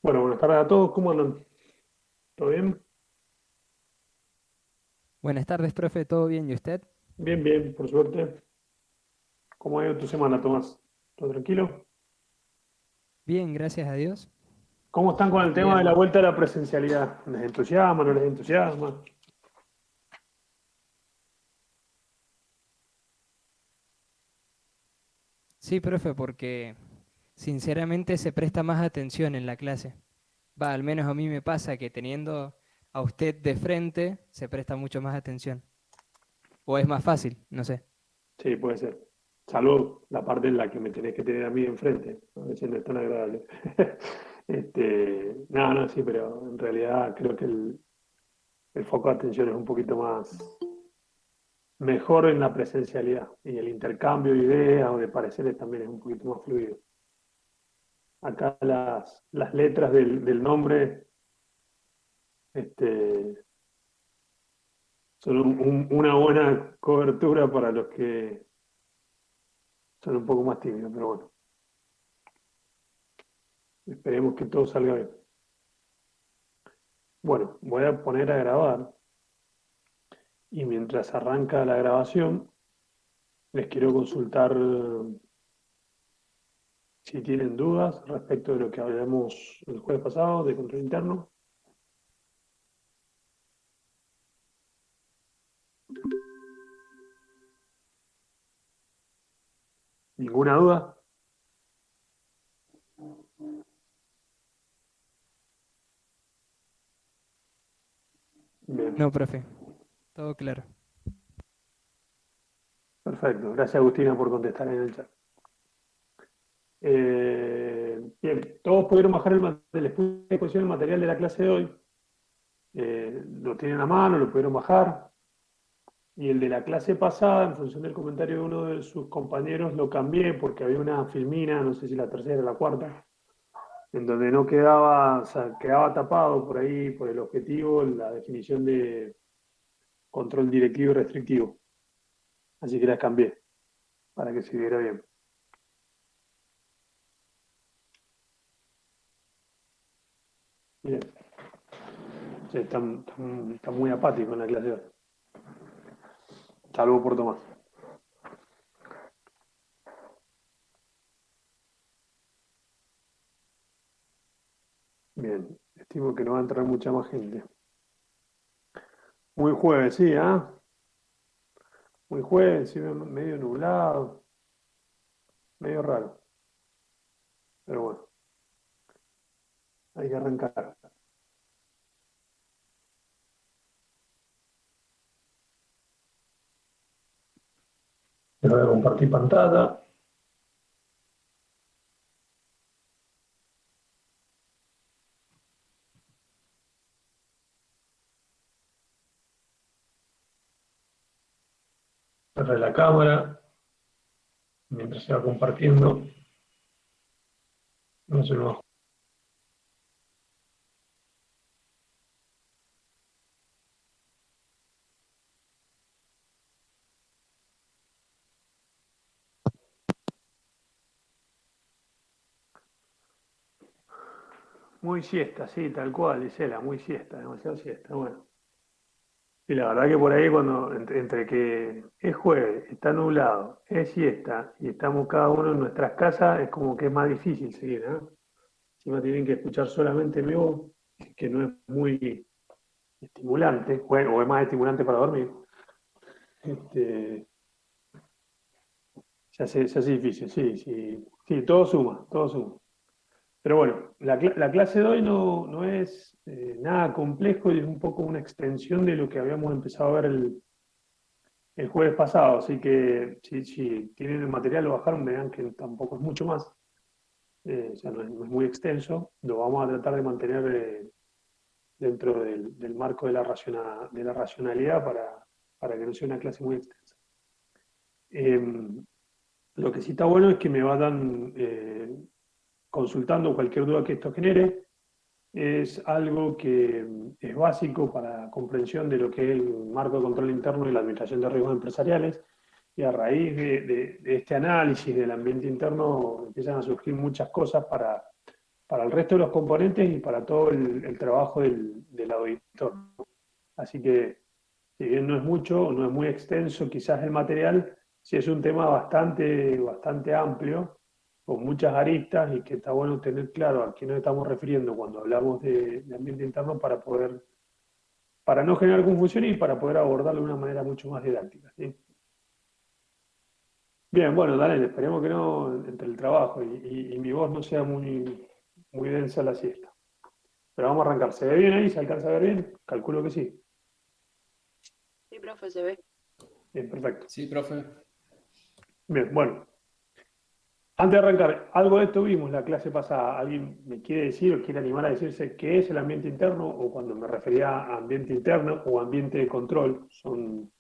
Bueno, buenas tardes a todos, ¿cómo andan? ¿Todo bien? Buenas tardes, profe, ¿todo bien? ¿Y usted? Bien, bien, por suerte. ¿Cómo ha ido tu semana, Tomás? ¿Todo tranquilo? Bien, gracias a Dios. ¿Cómo están con el tema de la Estudiando. vuelta a la presencialidad? ¿Les entusiasma, no les entusiasma? Sí, profe, porque sinceramente se presta más atención en la clase. Va, al menos a mí me pasa que teniendo a usted de frente se presta mucho más atención. O es más fácil, no sé. Sí, puede ser. Salvo la parte en la que me tenés que tener a mí enfrente. A veces no es tan agradable. No, no, sí, pero en realidad creo que el foco de atención es un poquito más mejor en la presencialidad. Y el intercambio de ideas o de pareceres también es un poquito más fluido. Acá las letras del nombre este, son una buena cobertura para los que son un poco más tímidos, pero bueno, esperemos que todo salga bien. Bueno, voy a poner a grabar y mientras arranca la grabación, les quiero consultar si tienen dudas respecto de lo que hablamos el jueves pasado de control interno. ¿Ninguna duda? Bien, No, profe, todo claro. perfecto. Gracias, Agustina, por contestar en el chat. Bien, todos pudieron bajar les puse a disposición el material de la clase de hoy. Lo tienen a mano, lo pudieron bajar. Y el de la clase pasada, en función del comentario de uno de sus compañeros, lo cambié porque había una filmina, no sé si la tercera o la cuarta, en donde no quedaba, o sea, quedaba tapado por ahí, por el objetivo, la definición de control directivo y restrictivo. Así que las cambié para que se viera bien. Bien, sí, están muy apáticos en la clase de hoy, salvo por Tomás. Bien, estimo que no va a entrar mucha más gente. Muy jueves, sí, ¿ah? Muy jueves, sí, medio nublado, medio raro. Pero bueno, hay que arrancar. Les voy a compartir pantalla. Cerré la cámara mientras se va compartiendo. No se nos... Muy siesta, sí, tal cual, Gisela, muy siesta, demasiado siesta. Bueno, y la verdad que por ahí cuando, entre que es jueves, está nublado, es siesta y estamos cada uno en nuestras casas, es como que es más difícil seguir, ¿no? Encima tienen que escuchar solamente mi voz, que no es muy estimulante, bueno, o es más estimulante para dormir. Este, se hace difícil, sí, sí, sí, todo suma, todo suma. Pero bueno, la clase de hoy no es nada complejo y es un poco una extensión de lo que habíamos empezado a ver el jueves pasado. Así que si tienen el material, lo bajaron, verán que tampoco es mucho más. O sea, no es muy extenso. Lo vamos a tratar de mantener dentro del marco de de la racionalidad para que no sea una clase muy extensa. Eh, lo que sí está bueno es que me vayan consultando cualquier duda que esto genere. Es algo que es básico para la comprensión de lo que es el marco de control interno y la administración de riesgos empresariales. Y a raíz de este análisis del ambiente interno empiezan a surgir muchas cosas para el resto de los componentes y para todo el trabajo del auditor. Así que, si bien no es mucho, no es muy extenso quizás el material, sí es un tema bastante amplio, con muchas aristas y que está bueno tener claro a qué nos estamos refiriendo cuando hablamos de ambiente interno para no generar confusión y para poder abordarlo de una manera mucho más didáctica, ¿sí? Bien, bueno, Daniel, esperemos que no, entre el trabajo y mi voz no sea muy densa la siesta. Pero vamos a arrancar. ¿Se ve bien ahí? ¿Se alcanza a ver bien? Calculo que sí. Sí, profe, se ve. Bien, perfecto. Sí, profe. Bien, bueno. Antes de arrancar, algo de esto vimos la clase pasada. ¿Alguien me quiere decir o quiere animar a decirse qué es el ambiente interno? O cuando me refería a ambiente interno o ambiente de control, son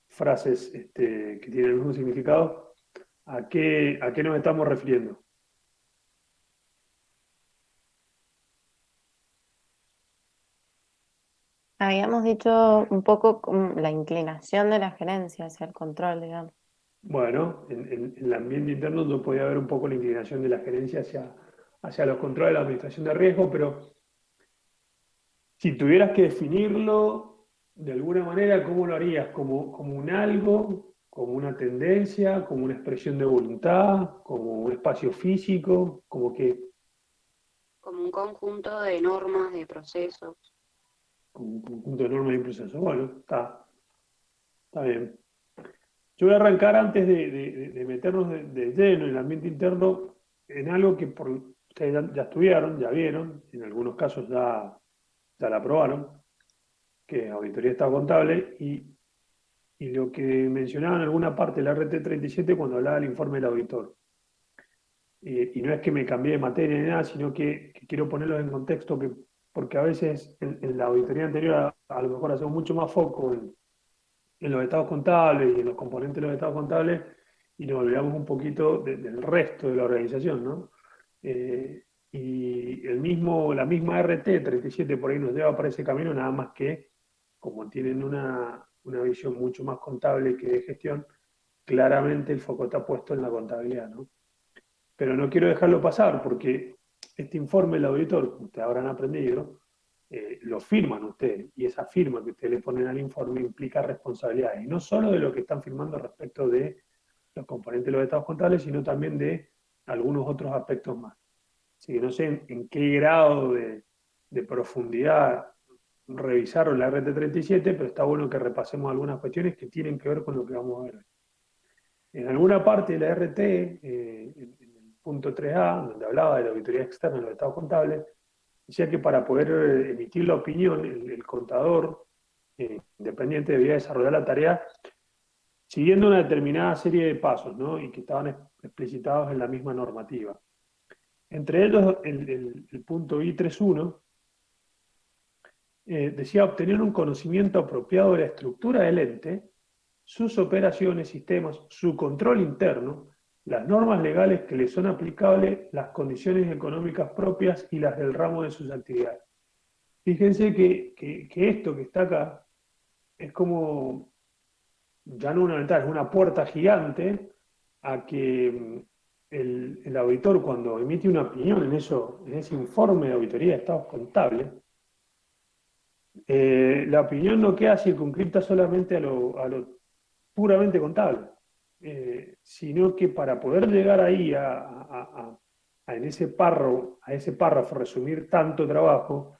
frases que tienen el mismo significado. ¿A qué nos estamos refiriendo? Habíamos dicho un poco la inclinación de la gerencia hacia el control, digamos. Bueno, en el ambiente interno no podía haber un poco la inclinación de la gerencia hacia los controles de la administración de riesgo, pero si tuvieras que definirlo de alguna manera, ¿cómo lo harías? ¿Como un algo, como una tendencia, como una expresión de voluntad, como un espacio físico, como que Como un conjunto de normas, de procesos. como un conjunto de normas y procesos? Bueno, está bien. Yo voy a arrancar antes de meternos de lleno en el ambiente interno en algo que ustedes ya estudiaron, ya vieron, en algunos casos ya la aprobaron, que es auditoría de estado contable, y lo que mencionaba en alguna parte la RT37 cuando hablaba del informe del auditor. Y no es que me cambié de materia ni nada, sino que quiero ponerlo en contexto, porque a veces en la auditoría anterior a lo mejor hacemos mucho más foco en los estados contables y en los componentes de los estados contables y nos olvidamos un poquito del resto de la organización, ¿no? Y la misma RT37 por ahí nos lleva para ese camino, nada más que como tienen una visión mucho más contable que de gestión, claramente el foco está puesto en la contabilidad, ¿no? Pero no quiero dejarlo pasar porque este informe del auditor, como ustedes habrán aprendido, lo firman ustedes y esa firma que ustedes le ponen al informe implica responsabilidades, y no solo de lo que están firmando respecto de los componentes de los estados contables, sino también de algunos otros aspectos más. Así que no sé en qué grado de profundidad revisaron la RT37, pero está bueno que repasemos algunas cuestiones que tienen que ver con lo que vamos a ver hoy. En alguna parte de la RT, en el punto 3A, donde hablaba de la auditoría externa de los estados contables, decía que para poder emitir la opinión, el contador independiente debía desarrollar la tarea siguiendo una determinada serie de pasos, ¿no? Y que estaban explicitados en la misma normativa. Entre ellos, el punto I31 decía obtener un conocimiento apropiado de la estructura del ente, sus operaciones, sistemas, su control interno, las normas legales que le son aplicables, las condiciones económicas propias y las del ramo de sus actividades. Fíjense que esto que está acá es como, ya no una ventana, es una puerta gigante a que el auditor cuando emite una opinión en ese informe de auditoría de estados contables, la opinión no queda circunscripta solamente a lo puramente contable, sino que para poder llegar ahí a ese párrafo resumir tanto trabajo,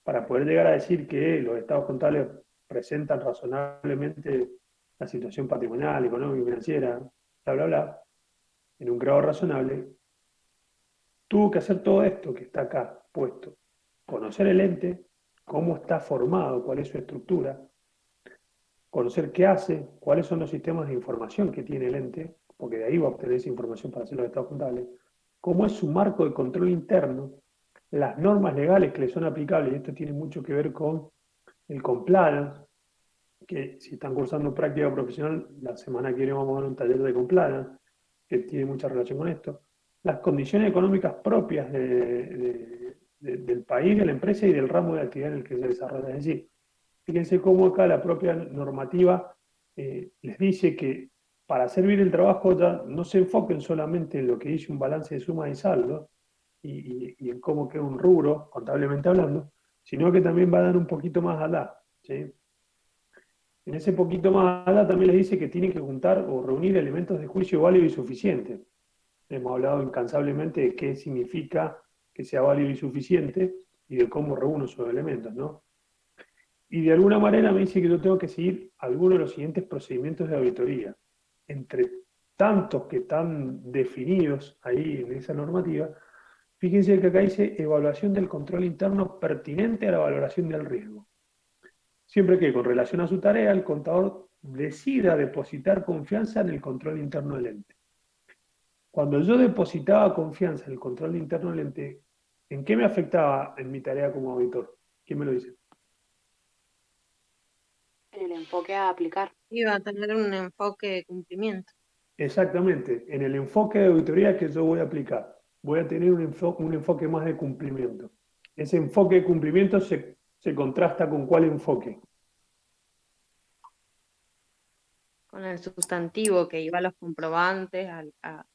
para poder llegar a decir que los estados contables presentan razonablemente la situación patrimonial, económica, financiera, bla, bla, bla, en un grado razonable, tuvo que hacer todo esto que está acá puesto. Conocer el ente, cómo está formado, cuál es su estructura, conocer qué hace, cuáles son los sistemas de información que tiene el ente, porque de ahí va a obtener esa información para hacer los estados contables, cómo es su marco de control interno, las normas legales que le son aplicables, y esto tiene mucho que ver con el compliance, que si están cursando práctica profesional, la semana que viene vamos a ver un taller de compliance, que tiene mucha relación con esto, las condiciones económicas propias del país, de la empresa y del ramo de actividad en el que se desarrolla. Es decir, fíjense cómo acá la propia normativa les dice que para hacer bien el trabajo ya no se enfoquen solamente en lo que dice un balance de suma y saldo y en cómo queda un rubro, contablemente hablando, sino que también va a dar un poquito más allá, ¿sí? En ese poquito más allá también les dice que tienen que juntar o reunir elementos de juicio válido y suficiente. Hemos hablado incansablemente de qué significa que sea válido y suficiente y de cómo reúno esos elementos, ¿no? Y de alguna manera me dice que yo tengo que seguir algunos de los siguientes procedimientos de auditoría. Entre tantos que están definidos ahí en esa normativa, fíjense que acá dice evaluación del control interno pertinente a la valoración del riesgo. Siempre que con relación a su tarea el contador decida depositar confianza en el control interno del ente. Cuando yo depositaba confianza en el control interno del ente, ¿en qué me afectaba en mi tarea como auditor? ¿Quién me lo dice? En el enfoque a aplicar. Iba a tener un enfoque de cumplimiento. Exactamente, en el enfoque de auditoría que yo voy a aplicar, voy a tener un enfoque más de cumplimiento. Ese enfoque de cumplimiento se contrasta con cuál enfoque. Con el sustantivo que iba a los comprobantes, a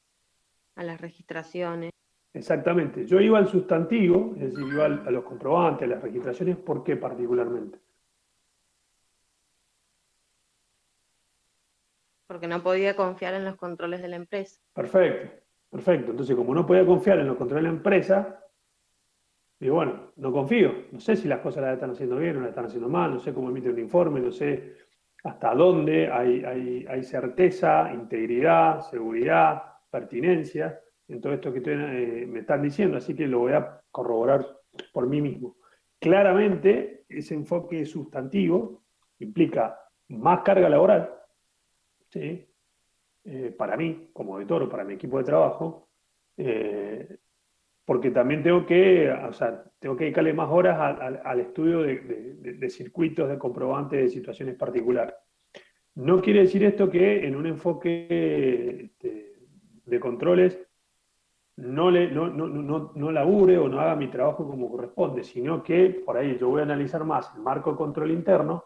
las registraciones. Exactamente, yo iba al sustantivo, es decir, iba a los comprobantes, a las registraciones, ¿por qué particularmente? Porque no podía confiar en los controles de la empresa. Perfecto, perfecto. Entonces, como no podía confiar en los controles de la empresa, digo, bueno, no confío. No sé si las cosas las están haciendo bien o las están haciendo mal, no sé cómo emiten un informe, no sé hasta dónde hay certeza, integridad, seguridad, pertinencia en todo esto que me están diciendo, así que lo voy a corroborar por mí mismo. Claramente, ese enfoque sustantivo implica más carga laboral, ¿sí? Para mí, como auditor o para mi equipo de trabajo, porque también tengo que dedicarle más horas al estudio de circuitos, de comprobantes, de situaciones particulares. No quiere decir esto que en un enfoque de controles no labure o no haga mi trabajo como corresponde, sino que por ahí yo voy a analizar más el marco de control interno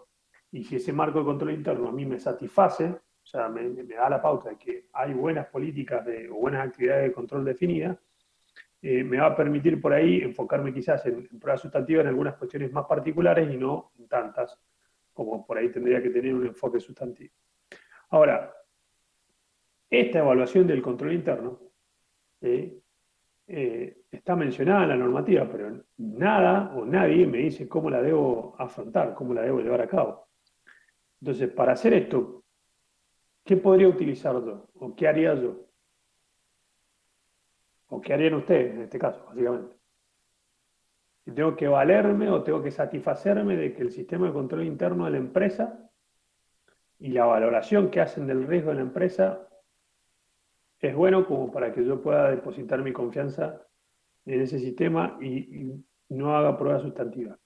y si ese marco de control interno a mí me satisface, o sea, me da la pauta de que hay buenas políticas o buenas actividades de control definidas, me va a permitir por ahí enfocarme quizás en pruebas sustantivas en algunas cuestiones más particulares y no en tantas, como por ahí tendría que tener un enfoque sustantivo. Ahora, esta evaluación del control interno está mencionada en la normativa, pero nada o nadie me dice cómo la debo afrontar, cómo la debo llevar a cabo. Entonces, para hacer esto, ¿qué podría utilizar yo? ¿O qué haría yo? ¿O qué harían ustedes en este caso, básicamente? Si tengo que valerme o tengo que satisfacerme de que el sistema de control interno de la empresa y la valoración que hacen del riesgo de la empresa es bueno como para que yo pueda depositar mi confianza en ese sistema y no haga pruebas sustantivas.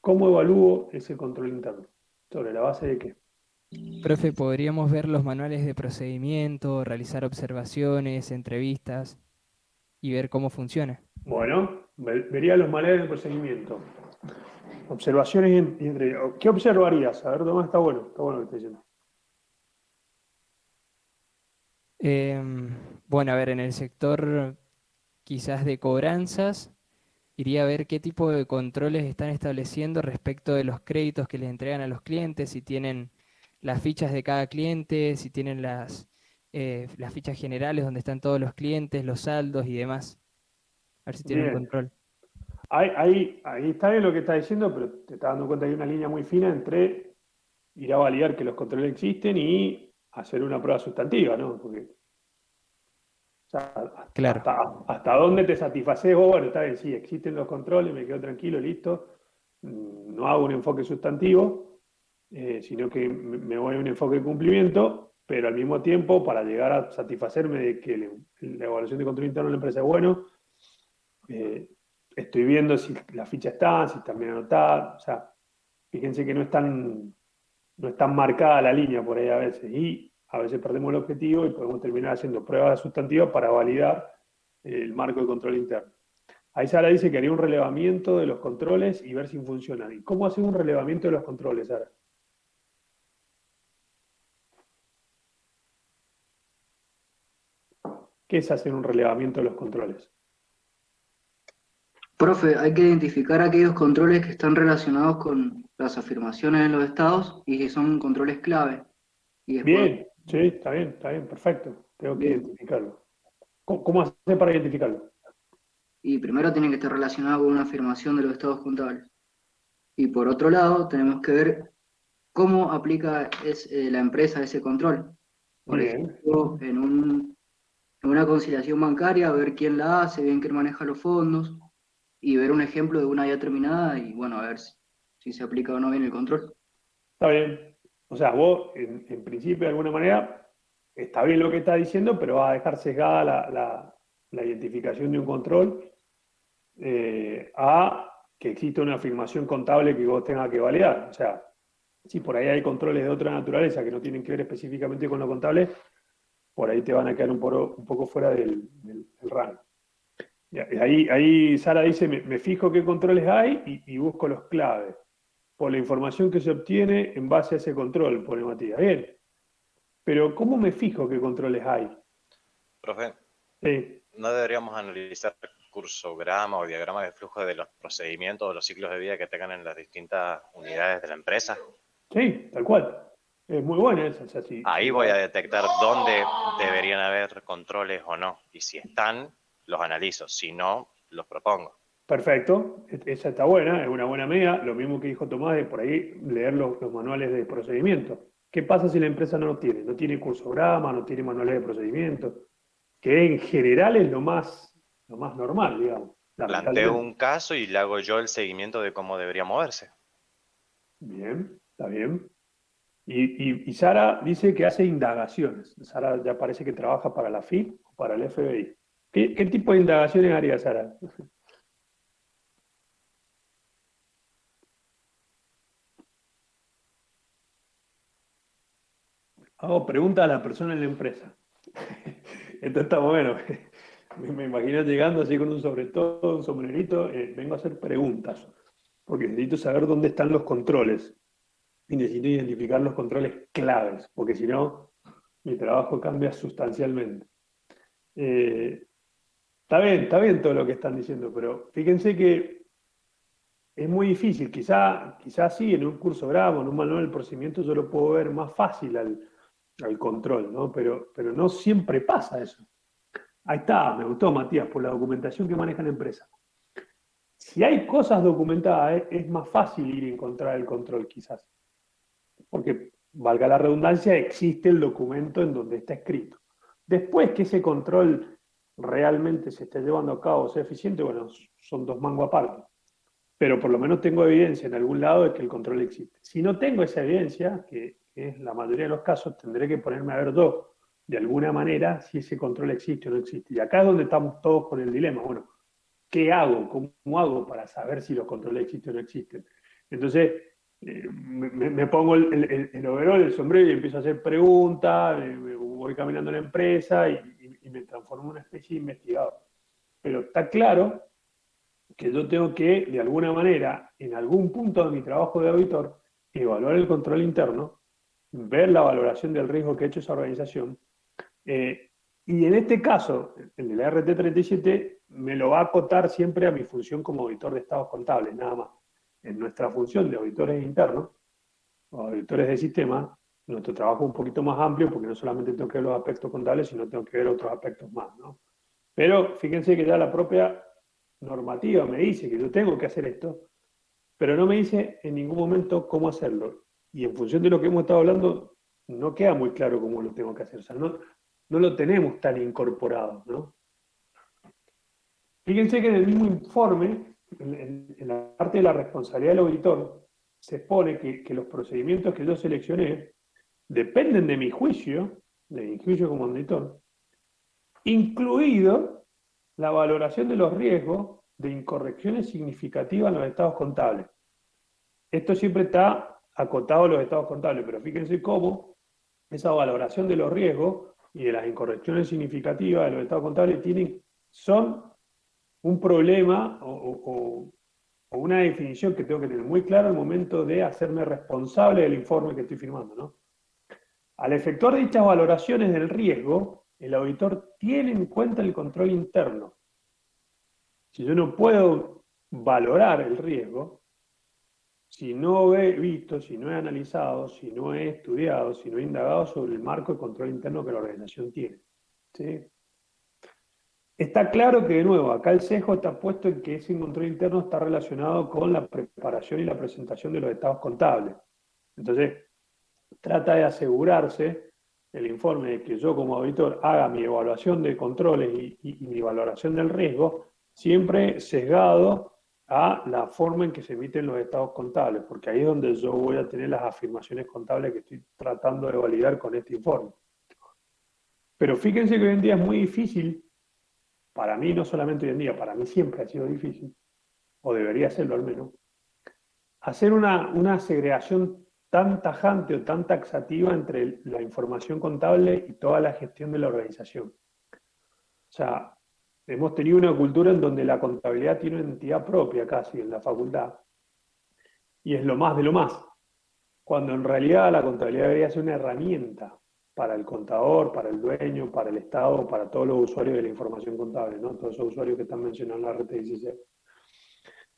¿Cómo evalúo ese control interno? ¿Sobre la base de qué? Profe, podríamos ver los manuales de procedimiento, realizar observaciones, entrevistas y ver cómo funciona. Bueno, vería los manuales de procedimiento. Observaciones ¿qué observarías? A ver, Tomás, está bueno lo que está diciendo. Bueno, a ver, en el sector quizás de cobranzas, iría a ver qué tipo de controles están estableciendo respecto de los créditos que les entregan a los clientes, si tienen las fichas de cada cliente, si tienen las fichas generales donde están todos los clientes, los saldos y demás. A ver si tienen un Bien. control. Ahí está bien lo que está diciendo, pero te estás dando cuenta que hay una línea muy fina entre ir a validar que los controles existen y hacer una prueba sustantiva, ¿no? Porque, o sea, Claro. hasta dónde te satisfaces vos, bueno, está bien, sí, existen los controles, me quedo tranquilo, listo. No hago un enfoque sustantivo, sino que me voy a un enfoque de cumplimiento, pero al mismo tiempo, para llegar a satisfacerme de que la evaluación de control interno de la empresa es bueno, estoy viendo si las fichas están, si están bien anotadas, o sea, fíjense que no es tan marcada la línea por ahí a veces, y a veces perdemos el objetivo y podemos terminar haciendo pruebas sustantivas para validar el marco de control interno. Ahí Sara dice que haría un relevamiento de los controles y ver si funcionan. ¿Y cómo hacer un relevamiento de los controles, Sara? ¿Qué es hacer un relevamiento de los controles? Profe, hay que identificar aquellos controles que están relacionados con las afirmaciones en los estados y que son controles clave. Y después, Bien, sí, está bien, perfecto. Tengo que bien, identificarlo. ¿Cómo hacer para identificarlo? y primero tienen que estar relacionados con una afirmación de los estados contables. Y por otro lado, tenemos que ver cómo aplica la empresa ese control. Por Bien, ejemplo, en una conciliación bancaria, ver quién la hace, bien quién maneja los fondos, y ver un ejemplo de una ya terminada y bueno, a ver si se aplica o no bien el control. está bien. O sea, vos, en principio, de alguna manera, está bien lo que estás diciendo, pero vas a dejar sesgada la identificación de un control a que exista una afirmación contable que vos tengas que validar. O sea, si por ahí hay controles de otra naturaleza que no tienen que ver específicamente con lo contable, por ahí te van a quedar un poco fuera del rango. Y ahí Sara dice, me fijo qué controles hay y busco los claves. Por la información que se obtiene en base a ese control, pone Matías. Bien, pero ¿cómo me fijo qué controles hay? Profe, Sí, ¿no deberíamos analizar cursograma o diagrama de flujo de los procedimientos o los ciclos de vida que tengan en las distintas unidades de la empresa? sí, tal cual. Es muy buena esa. O sea, Ahí voy a detectar dónde deberían haber controles o no. Y si están, los analizo. Si no, los propongo. Perfecto, esa está buena, es una buena medida. Lo mismo que dijo Tomás de por ahí leer los manuales de procedimiento. ¿Qué pasa si la empresa no lo tiene? No tiene cursograma, no tiene manuales de procedimiento, que en general es lo más normal, digamos, Planteo lamentablemente. un caso y le hago yo el seguimiento de cómo debería moverse. Bien, está bien. Y Sara dice que hace indagaciones. Sara ya parece que trabaja para la FIP o para el FBI. ¿Qué tipo de indagaciones haría Sara? Hago preguntas a la persona en la empresa. Esto está bueno. Me imagino llegando así con un sobre todo, un sombrerito, vengo a hacer preguntas, porque necesito saber dónde están los controles y necesito identificar los controles claves, porque si no, mi trabajo cambia sustancialmente. Eh, está bien todo lo que están diciendo, pero fíjense que es muy difícil. Quizá sí, en un curso gramo, en un manual del procedimiento, yo lo puedo ver más fácil al control, ¿no? Pero no siempre pasa eso. Ahí está, me gustó Matías, por la documentación que maneja la empresa. Si hay cosas documentadas, es más fácil ir a encontrar el control quizás, porque, valga la redundancia, existe el documento en donde está escrito. Después que ese control realmente se esté llevando a cabo, sea eficiente, bueno, son dos mangos aparte. Pero por lo menos tengo evidencia en algún lado de que el control existe. Si no tengo esa evidencia, que es la mayoría de los casos, tendré que ponerme a ver yo, de alguna manera, si ese control existe o no existe. Y acá es donde estamos todos con el dilema. Bueno, ¿qué hago? ¿Cómo hago para saber si los controles existen o no existen? Entonces, me pongo el overol, el sombrero y empiezo a hacer preguntas, voy caminando en la empresa y me transformo en una especie de investigador. Pero está claro que yo tengo que, de alguna manera, en algún punto de mi trabajo de auditor, evaluar el control interno, ver la valoración del riesgo que ha hecho esa organización. Y en este caso, el de la RT37 me lo va a acotar siempre a mi función como auditor de estados contables, nada más. En nuestra función de auditores internos, o auditores de sistema, nuestro trabajo es un poquito más amplio porque no solamente tengo que ver los aspectos contables, sino tengo que ver otros aspectos más, ¿no? Pero fíjense que ya la propia normativa me dice que yo tengo que hacer esto, pero no me dice en ningún momento cómo hacerlo. Y en función de lo que hemos estado hablando, no queda muy claro cómo lo tengo que hacer. O sea, no lo tenemos tan incorporado, ¿no? Fíjense que en el mismo informe, en la parte de la responsabilidad del auditor, se expone que los procedimientos que yo seleccioné dependen de mi juicio como auditor, incluido la valoración de los riesgos de incorrecciones significativas en los estados contables. Esto siempre está acotado a los estados contables, pero fíjense cómo esa valoración de los riesgos y de las incorrecciones significativas de los estados contables son un problema o una definición que tengo que tener muy clara al momento de hacerme responsable del informe que estoy firmando, ¿no? Al efectuar dichas valoraciones del riesgo, el auditor tiene en cuenta el control interno. Si yo no puedo valorar el riesgo, si no he visto, si no he analizado, si no he estudiado, si no he indagado sobre el marco de control interno que la organización tiene. ¿Sí? Está claro que, de nuevo, acá el sesgo está puesto en que ese control interno está relacionado con la preparación y la presentación de los estados contables. Entonces, trata de asegurarse el informe de que yo como auditor haga mi evaluación de controles y mi valoración del riesgo, siempre sesgado a la forma en que se emiten los estados contables, porque ahí es donde yo voy a tener las afirmaciones contables que estoy tratando de validar con este informe. Pero fíjense que hoy en día es muy difícil, para mí no solamente hoy en día, para mí siempre ha sido difícil, o debería serlo al menos, hacer una segregación tan tajante o tan taxativa entre la información contable y toda la gestión de la organización. O sea, hemos tenido una cultura en donde la contabilidad tiene una entidad propia casi en la facultad, y es lo más de lo más, cuando en realidad la contabilidad debería ser una herramienta para el contador, para el dueño, para el Estado, para todos los usuarios de la información contable, ¿no? Todos esos usuarios que están mencionados en la RT16.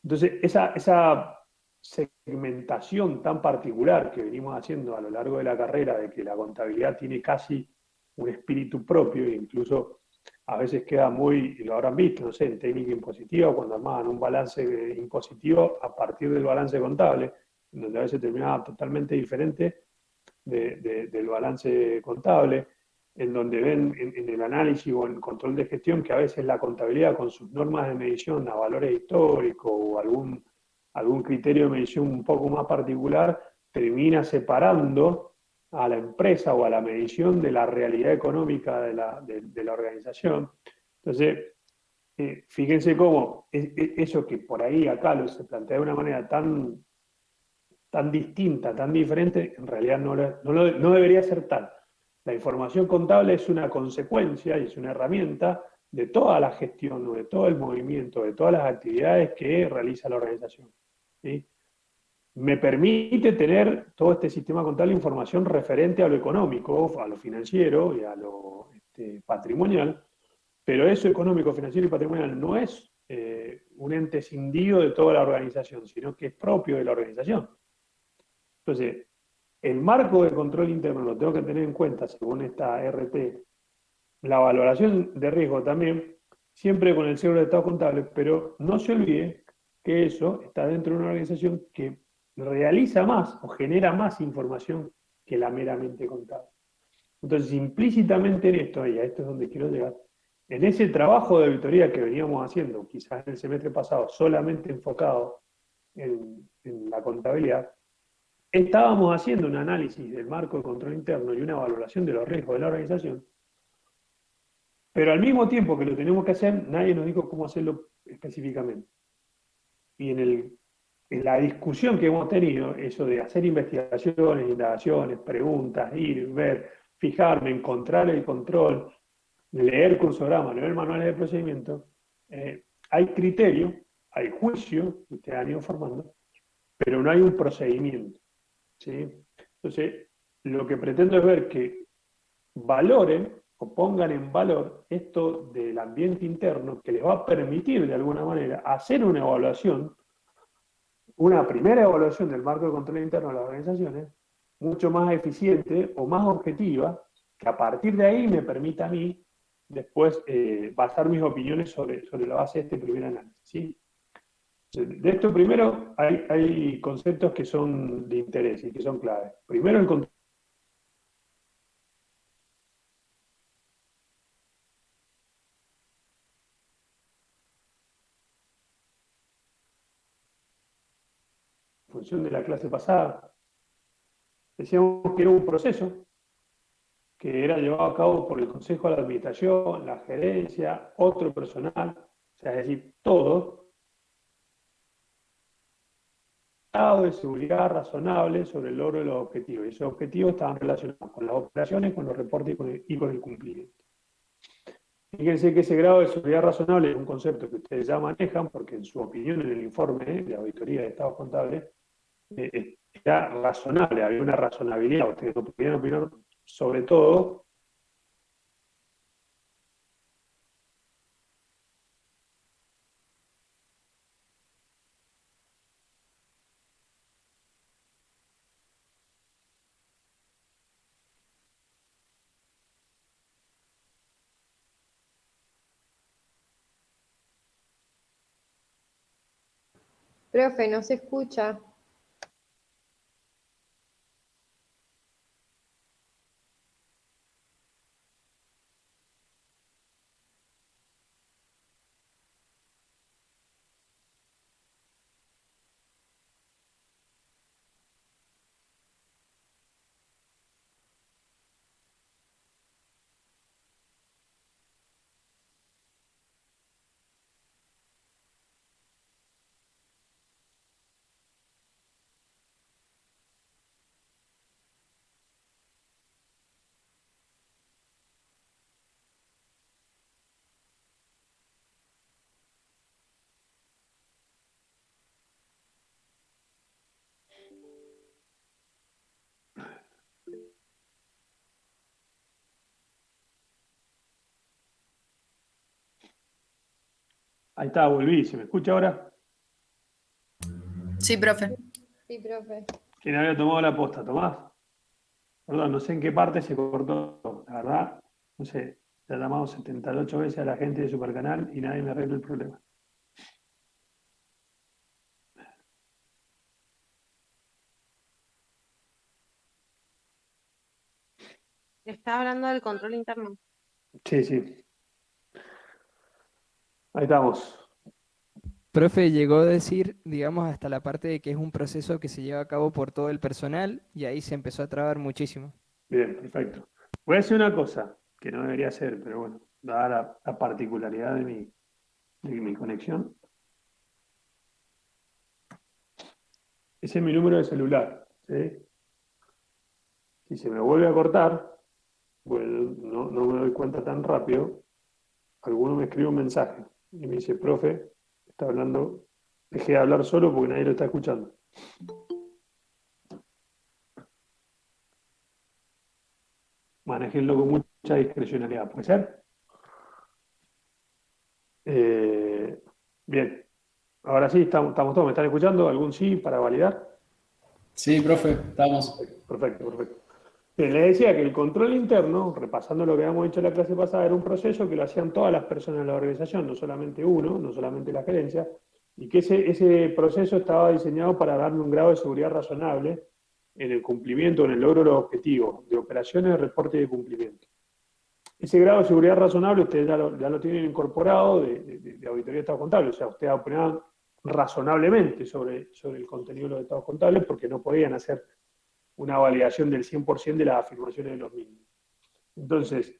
Entonces, esa segmentación tan particular que venimos haciendo a lo largo de la carrera, de que la contabilidad tiene casi un espíritu propio, e incluso a veces queda muy, y lo habrán visto, no sé, en técnica impositiva, cuando armaban un balance impositivo a partir del balance contable, donde a veces terminaba totalmente diferente del balance contable, en donde ven en el análisis o en el control de gestión que a veces la contabilidad con sus normas de medición a valores históricos o algún criterio de medición un poco más particular termina separando a la empresa o a la medición de la realidad económica de la organización. Entonces, fíjense cómo eso que por ahí acá se plantea de una manera tan distinta, tan diferente, en realidad no debería ser tal. La información contable es una consecuencia y es una herramienta de toda la gestión, de todo el movimiento, de todas las actividades que realiza la organización. ¿Sí? Me permite tener todo este sistema contable información referente a lo económico, a lo financiero y a lo patrimonial, pero eso económico, financiero y patrimonial no es un ente escindido de toda la organización, sino que es propio de la organización. Entonces, el marco de control interno lo tengo que tener en cuenta según esta RT, la valoración de riesgo también, siempre con el seguro de estado contable, pero no se olvide que eso está dentro de una organización que realiza más o genera más información que la meramente contable. Entonces, implícitamente en esto, y a esto es donde quiero llegar, en ese trabajo de auditoría que veníamos haciendo, quizás en el semestre pasado, solamente enfocado en la contabilidad, estábamos haciendo un análisis del marco de control interno y una valoración de los riesgos de la organización, pero al mismo tiempo que lo tenemos que hacer, nadie nos dijo cómo hacerlo específicamente. Y en la discusión que hemos tenido, eso de hacer investigaciones, indagaciones, preguntas, ir, ver, fijarme, encontrar el control, leer cursogramas, leer manuales de procedimiento, hay criterio, hay juicio, que ustedes han ido formando, pero no hay un procedimiento. ¿Sí? Entonces, lo que pretendo es ver que valoren o pongan en valor esto del ambiente interno que les va a permitir de alguna manera hacer una evaluación, una primera evaluación del marco de control interno de las organizaciones, mucho más eficiente o más objetiva, que a partir de ahí me permita a mí después basar mis opiniones sobre la base de este primer análisis. ¿Sí? De esto primero hay conceptos que son de interés y que son claves. Primero el control. En función de la clase pasada, decíamos que era un proceso que era llevado a cabo por el Consejo de la Administración, la gerencia, otro personal, o sea, es decir, todo, de seguridad razonable sobre el logro de los objetivos. Y esos objetivos estaban relacionados con las operaciones, con los reportes y con el cumplimiento. Fíjense que ese grado de seguridad razonable es un concepto que ustedes ya manejan, porque en su opinión en el informe de auditoría de estados contables era razonable, había una razonabilidad. Ustedes no podían opinar sobre todo Profe, no se escucha. Ahí está, volví. ¿Se me escucha ahora? Sí, profe. Sí, profe. ¿Quién había tomado la posta? ¿Tomás? Perdón, no sé en qué parte se cortó. La verdad, no sé. Se ha llamado 78 veces a la gente de Supercanal y nadie me arregla el problema. Está hablando del control interno. Sí, sí. Ahí estamos. Profe, llegó a decir, digamos, hasta la parte de que es un proceso que se lleva a cabo por todo el personal y ahí se empezó a trabar muchísimo. Bien, perfecto. Voy a hacer una cosa que no debería hacer, pero bueno, dada la particularidad de mi conexión. Ese es mi número de celular, ¿sí? Si se me vuelve a cortar, bueno, no me doy cuenta tan rápido, alguno me escribe un mensaje y me dice, profe, está hablando, dejé de hablar solo porque nadie lo está escuchando. Manéjenlo con mucha discrecionalidad, ¿puede ser? Bien, ahora sí, estamos todos, ¿me están escuchando? ¿Algún sí para validar? Sí, profe, estamos. Perfecto, perfecto. Bien, les decía que el control interno, repasando lo que habíamos dicho en la clase pasada, era un proceso que lo hacían todas las personas de la organización, no solamente uno, no solamente la gerencia, y que ese proceso estaba diseñado para darle un grado de seguridad razonable en el cumplimiento, en el logro de los objetivos, de operaciones, reporte y de cumplimiento. Ese grado de seguridad razonable ustedes ya lo tienen incorporado de auditoría de estados contables, o sea, ustedes opinaban razonablemente sobre el contenido de los estados contables porque no podían hacer una validación del 100% de las afirmaciones de los mismos. Entonces,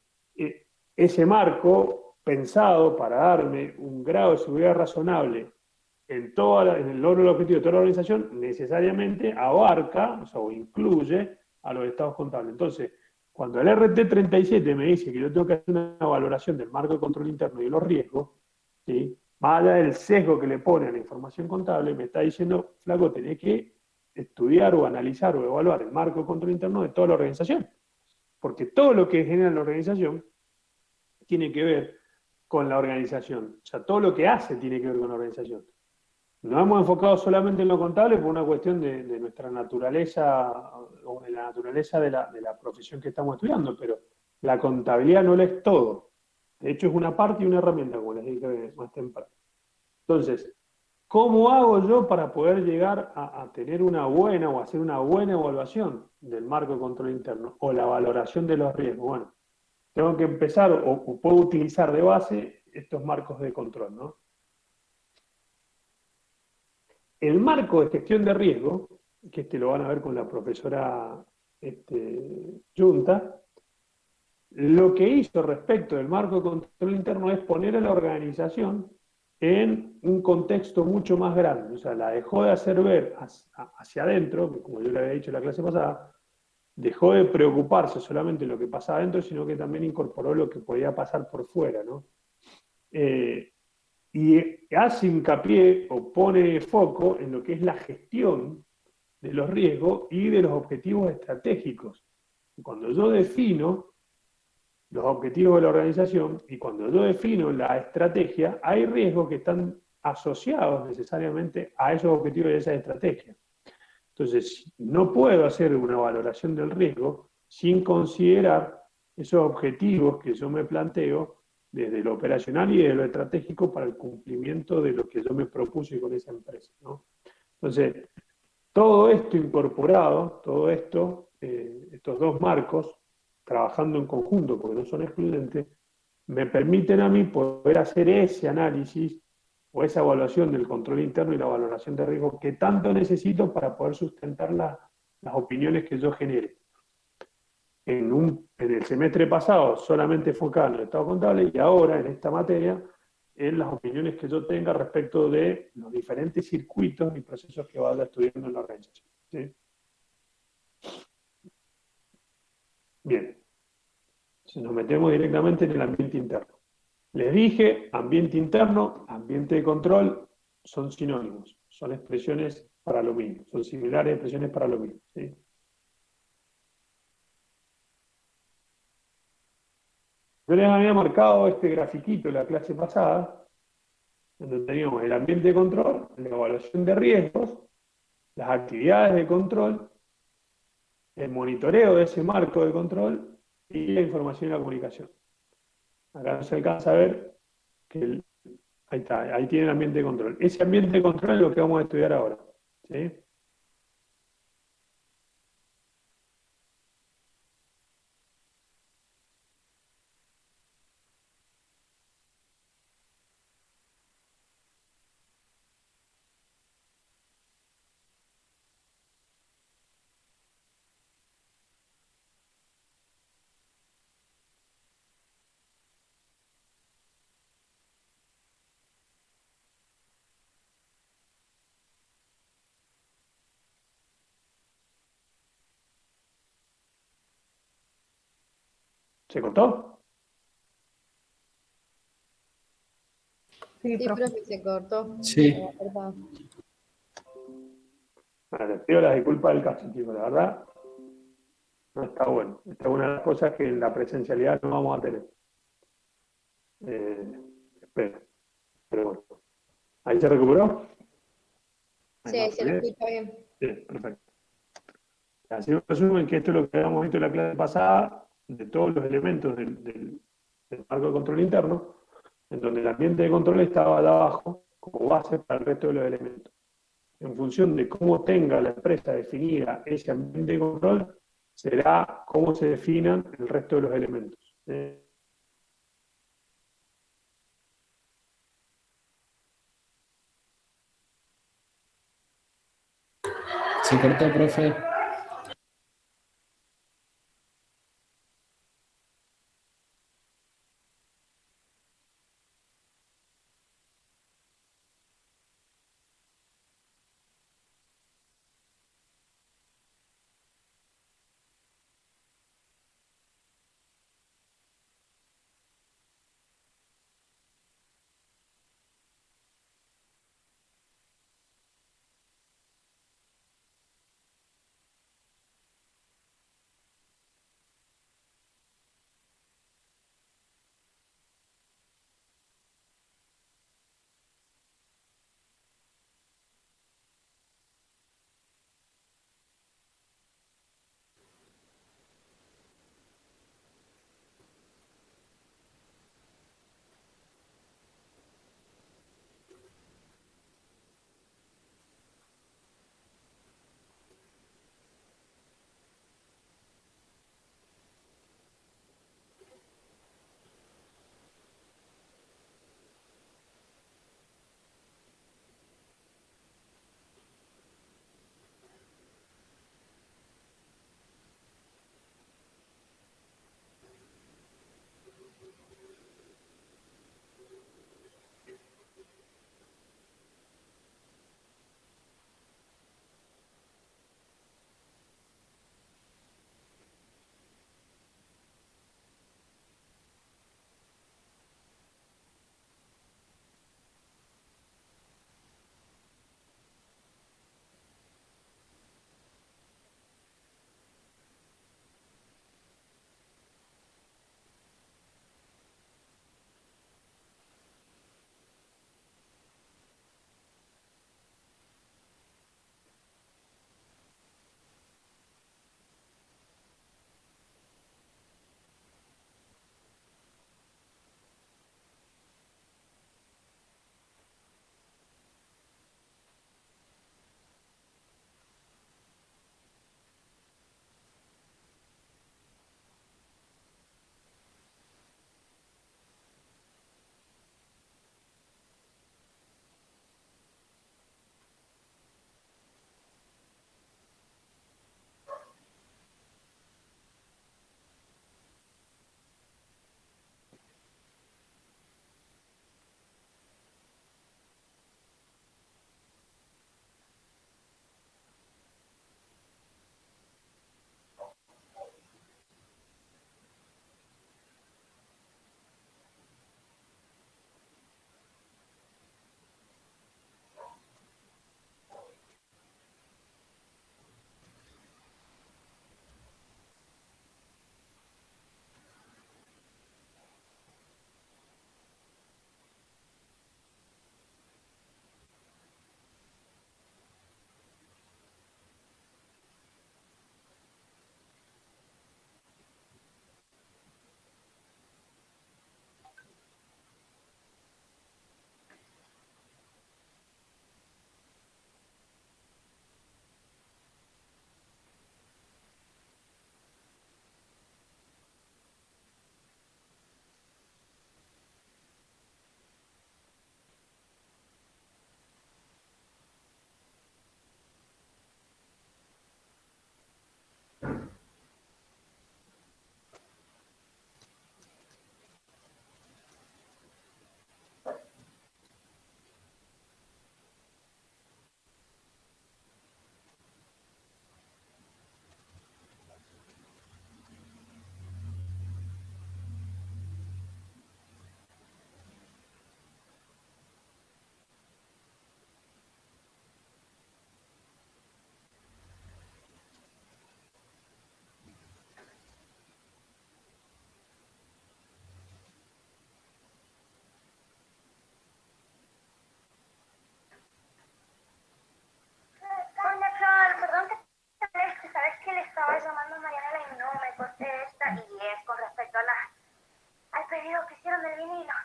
ese marco pensado para darme un grado de seguridad razonable en el logro del objetivo de toda la organización, necesariamente abarca, o incluye a los estados contables. Entonces, cuando el RT 37 me dice que yo tengo que hacer una valoración del marco de control interno y de los riesgos, ¿sí? Más allá del sesgo que le pone a la información contable, me está diciendo, flaco, tenés que estudiar o analizar o evaluar el marco de control interno de toda la organización. Porque todo lo que genera la organización tiene que ver con la organización. O sea, todo lo que hace tiene que ver con la organización. Nos hemos enfocado solamente en lo contable por una cuestión de nuestra naturaleza o de la naturaleza de la profesión que estamos estudiando, pero la contabilidad no lo es todo. De hecho, es una parte y una herramienta, como les dije más temprano. Entonces, ¿cómo hago yo para poder llegar a tener una buena o hacer una buena evaluación del marco de control interno o la valoración de los riesgos? Bueno, tengo que empezar o puedo utilizar de base estos marcos de control, ¿no? El marco de gestión de riesgo, que lo van a ver con la profesora Yunta, lo que hizo respecto del marco de control interno es poner a la organización en un contexto mucho más grande. O sea, la dejó de hacer ver hacia adentro, que como yo le había dicho en la clase pasada, dejó de preocuparse solamente de lo que pasaba adentro, sino que también incorporó lo que podía pasar por fuera, ¿no? Y hace hincapié o pone foco en lo que es la gestión de los riesgos y de los objetivos estratégicos. Cuando yo defino los objetivos de la organización y cuando yo defino la estrategia, hay riesgos que están asociados necesariamente a esos objetivos y a esa estrategia. Entonces, no puedo hacer una valoración del riesgo sin considerar esos objetivos que yo me planteo desde lo operacional y de lo estratégico para el cumplimiento de lo que yo me propuse con esa empresa, ¿no? Entonces, todo esto incorporado, todo esto, estos dos marcos, trabajando en conjunto, porque no son excluyentes, me permiten a mí poder hacer ese análisis o esa evaluación del control interno y la valoración de riesgo que tanto necesito para poder sustentar las opiniones que yo genere. En el semestre pasado solamente enfocado en el estado contable y ahora en esta materia en las opiniones que yo tenga respecto de los diferentes circuitos y procesos que vaya estudiando en la organización. ¿Sí? Bien, entonces nos metemos directamente en el ambiente interno. Les dije, ambiente interno, ambiente de control, son sinónimos, son expresiones para lo mismo, son similares expresiones para lo mismo. ¿Sí? Yo les había marcado este grafiquito en la clase pasada, donde teníamos el ambiente de control, la evaluación de riesgos, las actividades de control, el monitoreo de ese marco de control y la información y la comunicación. Acá no se alcanza a ver que ahí está, ahí tiene el ambiente de control. Ese ambiente de control es lo que vamos a estudiar ahora. ¿Sí? ¿Se cortó? Sí, profe, se cortó. Sí. Perdón. Bueno, les pido las disculpas del caso, chicos, la verdad, no está bueno. Esta es una de las cosas que en la presencialidad no vamos a tener. Espero. Pero bueno. ¿Ahí se recuperó? Sí, Ahí se lo escucha bien. Bien, perfecto. Así un resumen, que esto es lo que habíamos visto en la clase pasada, de todos los elementos del marco de control interno, en donde el ambiente de control estaba de abajo como base para el resto de los elementos. En función de cómo tenga la empresa definida ese ambiente de control, será cómo se definan el resto de los elementos. Se cortó, profe.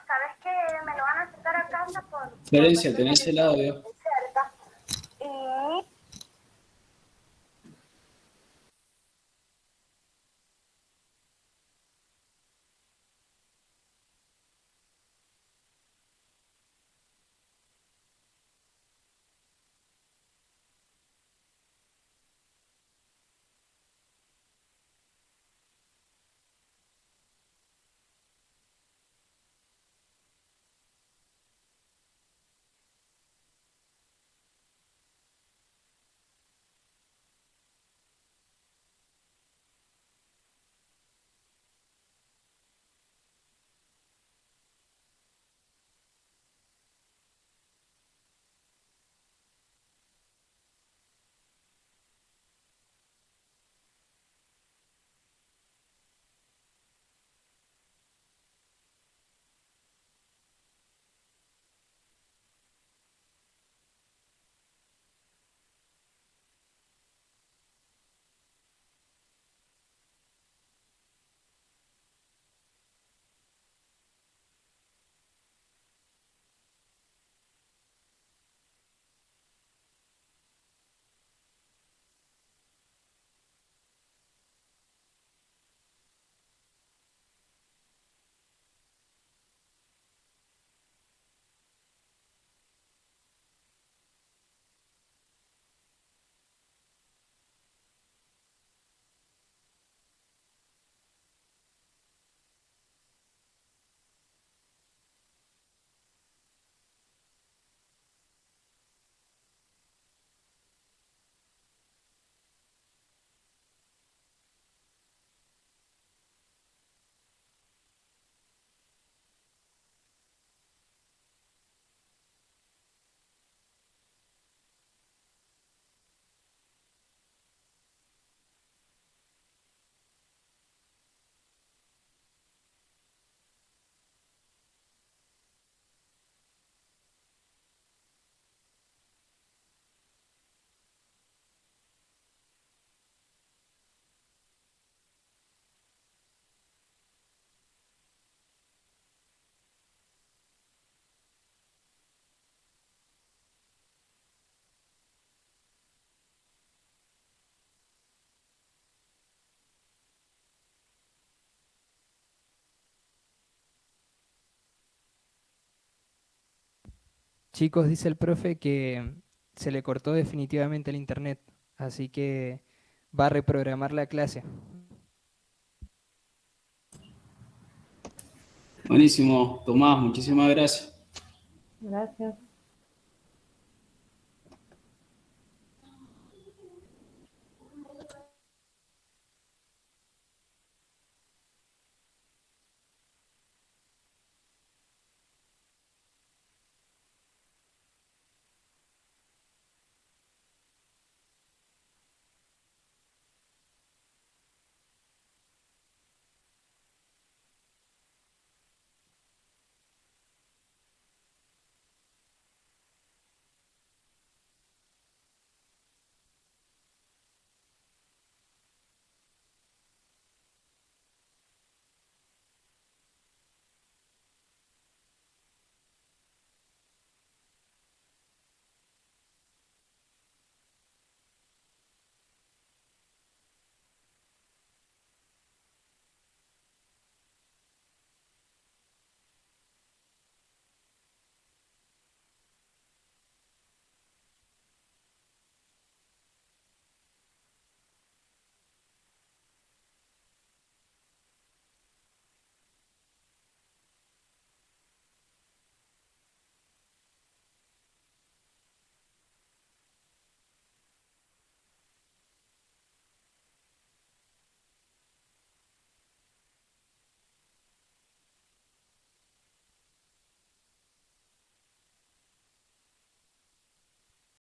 sabes que me lo van a acercar a casa por Florencia, ¿tenés el audio? cerca. Y Chicos, dice el profe que se le cortó definitivamente el internet, así que va a reprogramar la clase. Buenísimo, Tomás, muchísimas gracias. Gracias.